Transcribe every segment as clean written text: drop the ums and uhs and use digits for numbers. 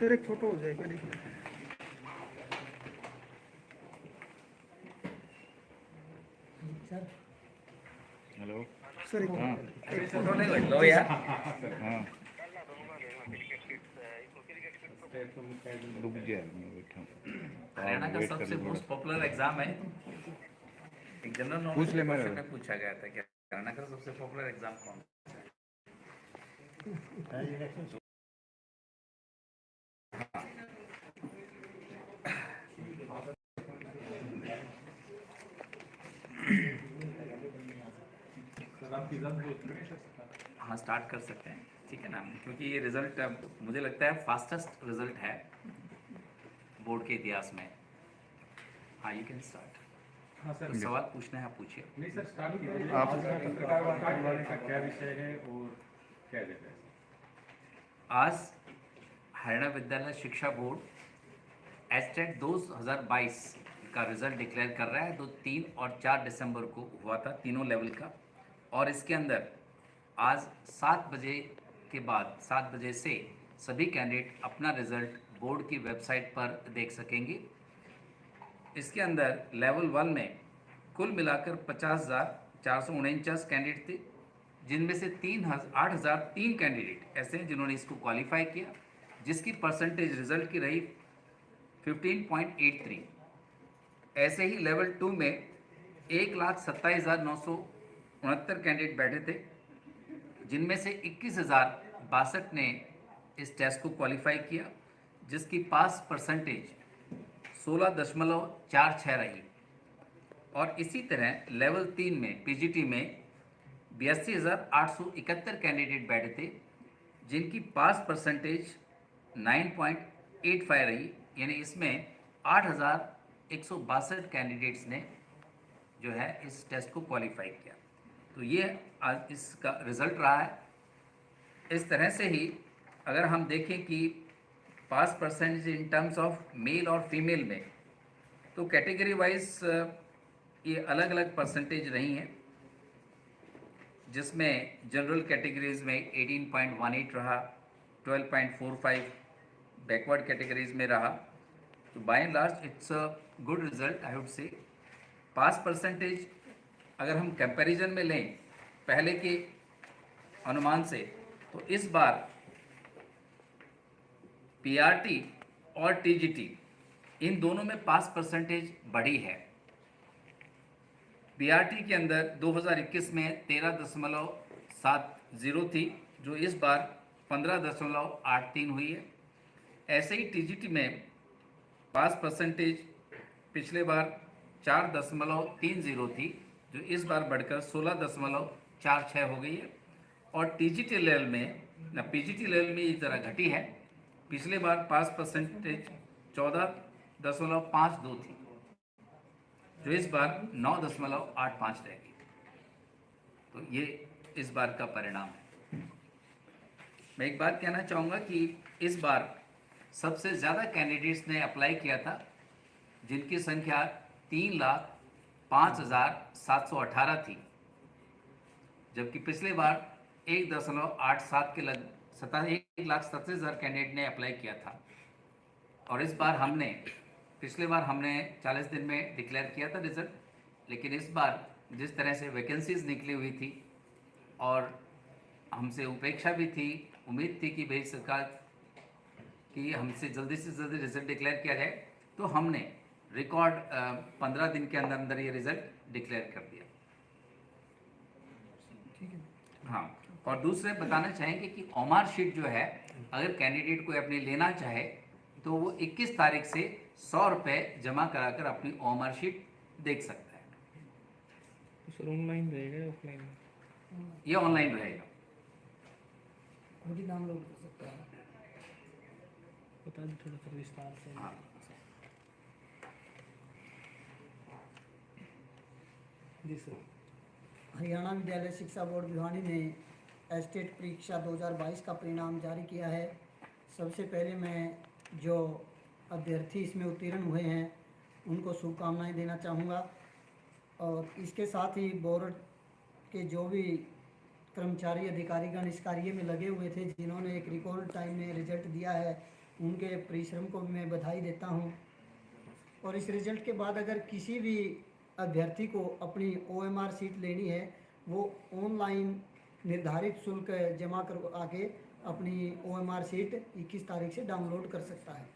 Sir एक photo हो जाएगा देखिए। सर हेलो सर एक हाँ फोटो नहीं बैठ लो यार। हाँ रुक गया मैं बैठा हरियाणा का वेट कर सबसे लो मोस्ट पॉपुलर एग्जाम है। एक जनरल पूछ नॉलेज ले के मेरे क्वेश्चन में पूछा गया था कि हरियाणा का सबसे पॉपुलर एग्जाम कौन सा है? हाँ स्टार्ट कर सकते हैं, ठीक है ना, क्योंकि ये रिजल्ट मुझे लगता है फास्टेस्ट रिजल्ट है बोर्ड के इतिहास में। हाँ यू कैन स्टार्ट। हाँ सर, तो सवाल पूछना है आप पूछिए। नहीं सर स्टार्ट कीजिए। आप पत्रकार वार्ता बुलाने का क्या विषय है और क्या देता है? आज हरियाणा विद्यालय शिक्षा बोर्ड एचटेट 2022 का रिजल्ट डिक्लेयर कर रहा है। तो 3 और 4 दिसंबर को हुआ था तीनों लेवल का, और इसके अंदर आज 7 बजे के बाद 7 बजे से सभी कैंडिडेट अपना रिजल्ट बोर्ड की वेबसाइट पर देख सकेंगे। इसके अंदर लेवल 1 में कुल मिलाकर 50,449 कैंडिडेट थे, जिनमें से 8,003 कैंडिडेट ऐसे हैं जिन्होंने इसको क्वालिफाई किया, जिसकी परसेंटेज रिजल्ट की रही 15.83। ऐसे ही लेवल 2 में 1,27,969 कैंडिडेट बैठे थे, जिनमें से 21,062 ने इस टेस्ट को क्वालिफाई किया, जिसकी पास परसेंटेज 16.46 रही। और इसी तरह लेवल 3 में पीजीटी में 82,871 कैंडिडेट बैठे थे, जिनकी पास परसेंटेज 9.85 रही। यानी इसमें 8,162 कैंडिडेट्स ने जो है इस टेस्ट को क्वालिफाई किया। तो ये आज इसका रिज़ल्ट रहा है। इस तरह से ही अगर हम देखें कि pass percentage in terms of male और फीमेल में, तो कैटेगरी वाइज ये अलग अलग परसेंटेज रही हैं, जिसमें जनरल कैटेगरीज में 18.18 रहा, 12.45 बैकवर्ड कैटेगरीज में रहा। तो by and large it's a good result I would say. Pass percentage अगर हम कंपैरिजन में लें पहले के अनुमान से, तो इस बार पीआरटी और टीजीटी इन दोनों में पास परसेंटेज बढ़ी है। पीआरटी के अंदर 2021 में 13.70 थी, जो इस बार 15.83 हुई है। ऐसे ही टीजीटी में पास परसेंटेज पिछले बार 4.30 थी, जो इस बार बढ़कर 16.46 हो गई है। और टीजीटी लेवल में पीजीटी लेवल में ये ज़रा घटी है। पिछले बार पास परसेंटेज 14.52 थी, जो इस बार 9.85 रहेगी। तो ये इस बार का परिणाम है। मैं एक बात कहना चाहूँगा कि इस बार सबसे ज़्यादा कैंडिडेट्स ने अप्लाई किया था, जिनकी संख्या 3,05,718 थी, जबकि पिछले बार 1.87 के 1,70,000 कैंडिडेट ने अप्लाई किया था। और इस बार पिछले बार हमने 40 दिन में डिक्लेयर किया था रिजल्ट, लेकिन इस बार जिस तरह से वैकेंसीज निकली हुई थी और हमसे उपेक्षा भी थी, उम्मीद थी कि भाई सरकार कि हमसे जल्दी से जल्दी रिजल्ट डिक्लेयर किया जाए, तो हमने रिकॉर्ड 15 दिन के अंदर अंदर ये रिजल्ट डिक्लेयर कर दिया। ठीक है। हाँ, और दूसरे बताना चाहेंगे कि ओमार शीट जो है, अगर कैंडिडेट कोई अपने लेना चाहे तो वो 21 तारीख से 100 रुपये जमा कराकर अपनी ओमार शीट देख सकता है। तो सर ऑनलाइन रहेगा या ऑफलाइन? ये ऑनलाइन रहेगा। खुद ही डाउनलोड कर सकते हैं। बता दो थोड़ा सा विस्तार से। हाँ, जी सर। हरियाणा विद्यालय शिक्षा बोर्ड भिवानी ने एस्टेट परीक्षा 2022 का परिणाम जारी किया है। सबसे पहले मैं जो अभ्यर्थी इसमें उत्तीर्ण हुए हैं उनको शुभकामनाएं देना चाहूँगा, और इसके साथ ही बोर्ड के जो भी कर्मचारी अधिकारीगण इस कार्य में लगे हुए थे, जिन्होंने एक रिकॉर्ड टाइम में रिजल्ट दिया है, उनके परिश्रम को भी मैं बधाई देता हूँ। और इस रिजल्ट के बाद अगर किसी भी अभ्यर्थी को अपनी OMR सीट लेनी है, वो ऑनलाइन निर्धारित शुल्क जमा करवा के अपनी OMR सीट 21 तारीख से डाउनलोड कर सकता है।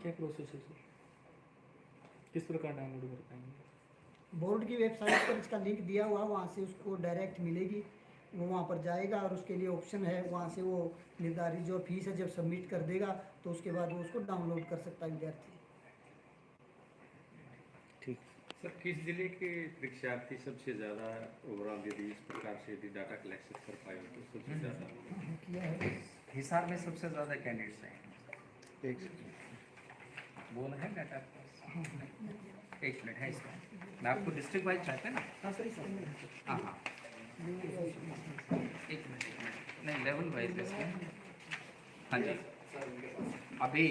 क्या प्रोसेस है सर, किस प्रकार डाउनलोड कर पाएंगे? बोर्ड की वेबसाइट पर इसका लिंक दिया हुआ, वहाँ से उसको डायरेक्ट मिलेगी, वो वहाँ पर जाएगा और उसके लिए ऑप्शन है, वहाँ से वो निर्धारित जो फीस है जब सबमिट कर देगा तो उसके बाद वो उसको डाउनलोड कर सकता है विद्यार्थी। ठीक। सर किस जिले के परीक्षार्थी सबसे ज़्यादा ओवरऑल यदि इस प्रकार से यदि डाटा कलेक्शन कर पाए तो सबसे ज़्यादा? किया है हिसार में सबसे ज़्यादा कैंडिडेट्स हैं। बोल है डाटा आपके पास? एक मिनट है इसमें, मैं आपको डिस्ट्रिक्ट वाइज चाहते हैं ना? हाँ सर, हाँ हाँ, एक मिनट नहीं, लेवल वाइज इसमें। हाँ जी, अभी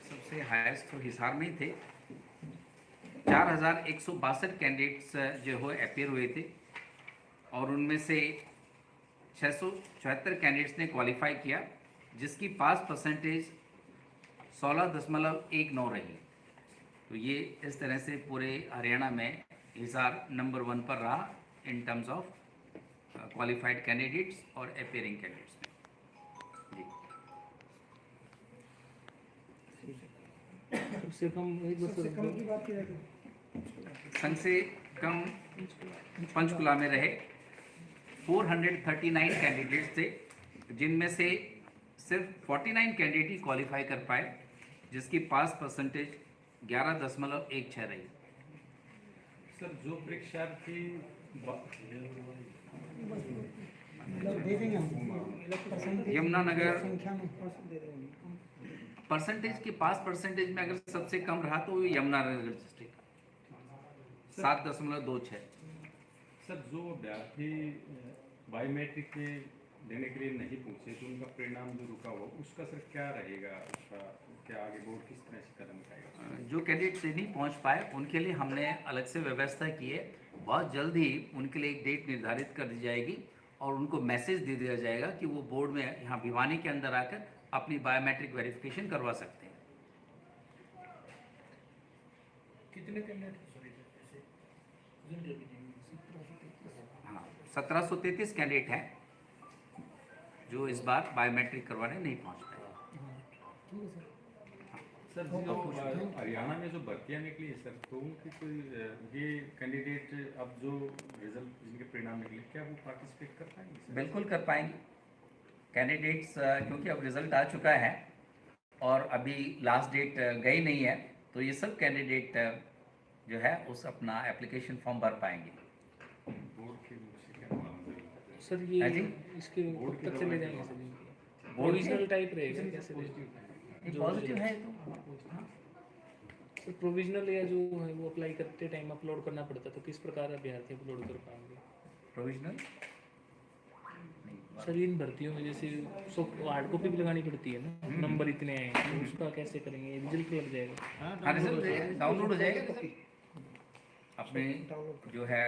सबसे हाईएस्ट तो हिसार में ही थे। 4162 कैंडिडेट्स जो हो अपेयर हुए थे और उनमें से 674 कैंडिडेट्स ने क्वालिफाई किया, जिसकी पास परसेंटेज 16.19 रही। तो ये इस तरह से पूरे हरियाणा में हिसार नंबर 1 पर रहा इन टर्म्स ऑफ क्वालिफाइड कैंडिडेट्स और अपेयरिंग कैंडिडेट्स में। जी, सबसे कम की बात की जाएगी। संघ से कम पंचकुला में रहे 439 कैंडिडेट्स थे, जिनमें से सिर्फ 49 कैंडिडेट ही क्वालिफाई कर पाए, जिसकी पास परसेंटेज 11.16 रही। सर जो परीक्षार्थी दे देंगे हम यमुनानगर संख्या में दे देंगे। परसेंटेज के पास परसेंटेज में अगर सबसे कम रहा तो यमुनानगर डिस्ट्रिक्ट 7.26। सर जो अभ्यर्थी बायोमेट्रिक में देने के लिए नहीं पहुंचे तो उनका परिणाम जो रुका हुआ उसका सर क्या रहेगा, उसका क्या आगे बोर्ड किस तरह से कदम उठाएगा? जो कैंडिडेट नहीं पहुंच पाए उनके लिए हमने अलग से व्यवस्था की है। बहुत जल्द ही उनके लिए एक डेट निर्धारित कर दी जाएगी और उनको मैसेज दे दिया जाएगा कि वो बोर्ड में यहाँ भिवानी के अंदर आकर अपनी बायोमेट्रिक वेरिफिकेशन करवा सकते हैं। कितने कैंडिडेट? हाँ, 1733 कैंडिडेट हैं जो इस बार बायोमेट्रिक करवाने नहीं पहुँच पाए। सर जो हरियाणा में जो भर्तियाँ निकली है सर, तो उनकी कोई ये कैंडिडेट अब जो रिजल्ट जिनके परिणाम निकले क्या वो पार्टिसिपेट कर पाएंगे सर? बिल्कुल कर पाएंगे कैंडिडेट्स, क्योंकि अब रिजल्ट आ चुका है और अभी लास्ट डेट गई नहीं है, तो ये सब कैंडिडेट जो है उस अपना एप्लीकेशन फॉर्म भर पाएंगे। बोर्ड के मुझसे क्या मालूम है? सर ये हाँ जी? इसके बोर्ड कब तक चले जाएंगे सर? बोर्ड प्रोविजनल टाइप रहेगा कैसे? ये पॉजिटिव है तो सर प्रोविजनल या जो है वो अप्लाई करते टाइम अपलोड करना पड़ता, तो किस प्रकार अभ्यर्थी अपलोड कर पाएंगे? प्रोविजनल सर इन भर्तियों में जैसे हार्ड कॉपी भी लगानी पड़ती है ना, नंबर इतने हैं, तो उसका कैसे करेंगे? रिजल्ट लग जाएगा? हाँ, रिजल्ट डाउनलोड हो जाएगा। अपने जो है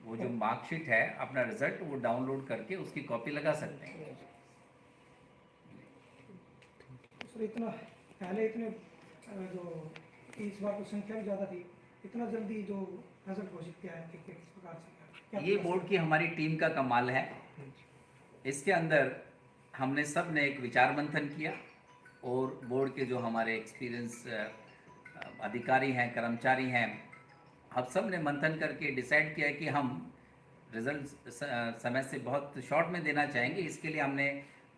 वो जो मार्कशीट है अपना रिजल्ट वो डाउनलोड करके उसकी कॉपी लगा सकते हैं। सर इतना पहले इतने जो इस बार तो संख्या भी ज़्यादा थी, इतना जल्दी जो रिजल्ट घोषित किया है किस प्रकार से क्या ये बोर्ड की हमारी टीम का कमाल है। इसके अंदर हमने सब ने एक विचार मंथन किया और बोर्ड के जो हमारे एक्सपीरियंस अधिकारी हैं, कर्मचारी हैं, हम सब ने मंथन करके डिसाइड किया कि हम रिजल्ट समय से बहुत शॉर्ट में देना चाहेंगे। इसके लिए हमने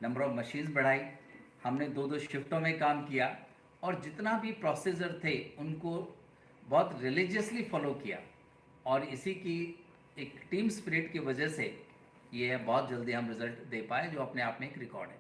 नंबर ऑफ मशीन्स बढ़ाई, हमने 2-2 शिफ्टों में काम किया और जितना भी प्रोसीजर थे उनको बहुत रिलीजियसली फॉलो किया और इसी की एक टीम स्पिरिट की वजह से ये बहुत जल्दी हम रिजल्ट दे पाए, जो अपने आप में एक रिकॉर्ड है।